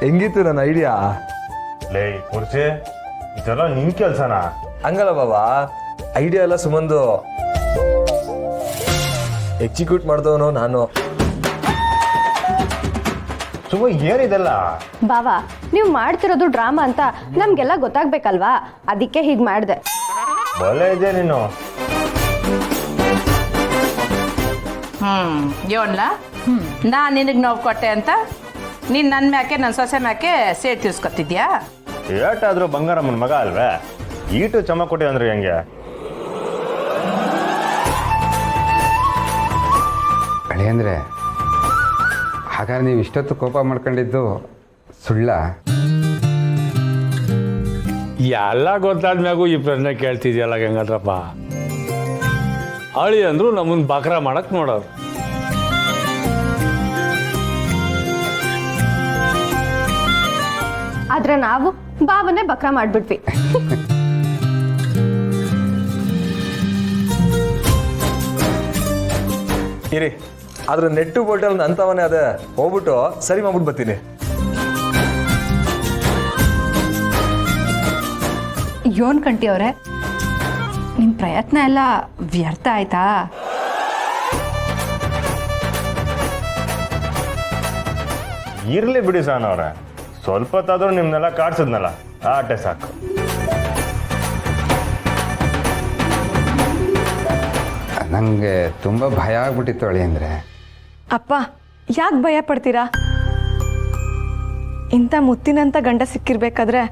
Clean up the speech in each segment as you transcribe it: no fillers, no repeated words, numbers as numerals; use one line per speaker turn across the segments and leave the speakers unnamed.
ಹೆಂಗಿತ್ತು ನನ್ನ ಐಡಿಯಾ?
ಲೇ ಪುರ್ಸೆ, ಇದೆಲ್ಲ ನಿನ್ ಕೆಲ್ಸನಾ?
ಹಂಗಲ್ಲ ಬಾಬಾ, ಐಡಿಯಾ ಎಲ್ಲ ಸುಮಂದು, ಎಕ್ಸಿಕ್ಯೂಟ್ ಮಾಡ್ದವನು ನಾನು.
ಸುಮ್ಮ ಏನಿದೆಲ್ಲ?
ಬಾವಾ, ನೀವು ಮಾಡ್ತಿರೋದು ಡ್ರಾಮಾ ಅಂತ ನಮ್ಗೆಲ್ಲ ಗೊತ್ತಾಗ್ಬೇಕಲ್ವಾ, ಅದಕ್ಕೆ ಹೀಗೆ ಮಾಡಿದೆ.
ಬಲೆ ಇದೆ ನೀನು.
ಯೋನ್ಲ, ನಾನು ನಿನಗೆ ನೋವು ಕೊಟ್ಟೆ ಅಂತ ನೀನು ನನ್ನ ಮ್ಯಾಕೆ ನನ್ನ ಸೊಸೆ ಮ್ಯಾಕೆ ಸೇಟ್ ತೀರ್ಸ್ಕೊತಿದ್ಯಾ?
ಏಟಾದ್ರೂ ಬಂಗಾರಮ್ಮನ ಮಗ ಅಲ್ವೇ, ಈಟು ಚಮ ಕೊಟ್ಟೆ ಅಂದ್ರೆ ಹೆಂಗೆ?
ಅಳಿ ಅಂದರೆ ಹಾಗಾದ್ರೆ ನೀವು ಇಷ್ಟೊತ್ತು ಕೋಪ ಮಾಡ್ಕೊಂಡಿದ್ದು ಸುಳ್ಳ?
ಎಲ್ಲ ಗೊತ್ತಾದ್ಮ್ಯಾಗೂ ಈ ಪ್ರಶ್ನೆ ಕೇಳ್ತಿದ್ಯಲ್ಲ ಗಂಗಾಧರಪ್ಪ. ಅಳಿ ಅಂದ್ರು ನಮ್ಮನ್ನ ಬಕ್ರ ಮಾಡಕ್ ನೋಡೋರು.
ಆದ್ರೆ ನಾವು ಬಾವನ್ನೇ ಬಕ್ರ ಮಾಡ್ಬಿಟ್ವಿ.
ಇರಿ, ಆದ್ರೆ ನೆಟ್ಟು ಬೋಟಲ್ ಅಂತವನೇ ಅದೇ, ಹೋಗ್ಬಿಟ್ಟು ಸರಿ ಮಾಡ್ಬಿಟ್ಟು ಬರ್ತೀನಿ.
ಯೋನ್ ಕಂಟಿ ಅವರೇ, ನಿಮ್ಮ ಪ್ರಯತ್ನ ಎಲ್ಲ ವ್ಯರ್ಥ ಆಯ್ತಾ?
ಇರ್ಲಿ ಬಿಡಿ ಸಾನವ್ರೆ, ಸ್ವಲ್ಪ ಹೊತ್ತಾದ್ರೂ ನಿಮ್ನೆಲ್ಲ ಕಾಡ್ಸಿದ್ನಲ್ಲ, ಆಟೆ ಸಾಕು.
ನನಗೆ ತುಂಬ ಭಯ ಆಗ್ಬಿಟ್ಟಿತ್ತು ಅಳಿ ಅಂದರೆ.
ಅಪ್ಪ, ಯಾಕೆ ಭಯ ಪಡ್ತೀರಾ? ಇಂಥ ಮುತ್ತಿನಂಥ ಗಂಡ ಸಿಕ್ಕಿರ್ಬೇಕಾದ್ರೆ,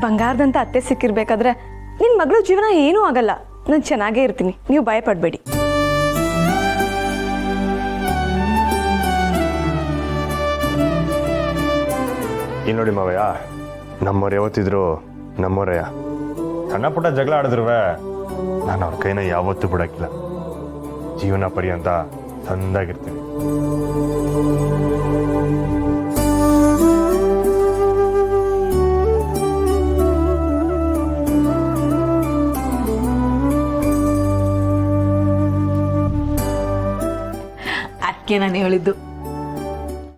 ಬಂಗಾರದಂಥ ಅತ್ತೆ ಸಿಕ್ಕಿರ್ಬೇಕಾದ್ರೆ ನಿನ್ನ ಮಗಳ ಜೀವನ ಏನೂ ಆಗಲ್ಲ. ನಾನು ಚೆನ್ನಾಗೇ ಇರ್ತೀನಿ, ನೀವು ಭಯ ಪಡಬೇಡಿ.
ಇಲ್ಲಿ ನೋಡಿ ಮಾವಯ್ಯ, ನಮ್ಮವ್ರು ಯಾವತ್ತಿದ್ರು ನಮ್ಮವ್ರಯ್ಯ. ಸಣ್ಣ ಪುಟ್ಟ ಜಗಳ ಆಡಿದ್ರುವೆ ನಾನು ಅವ್ರ ಕೈನ ಯಾವತ್ತೂ ಬಿಡಕ್ಕಿಲ್ಲ. ಜೀವನ ಪರ್ಯಂತ ತಂದಾಗಿರ್ತೀನಿ.
ಅದಕ್ಕೆ ನಾನು ಹೇಳಿದ್ದು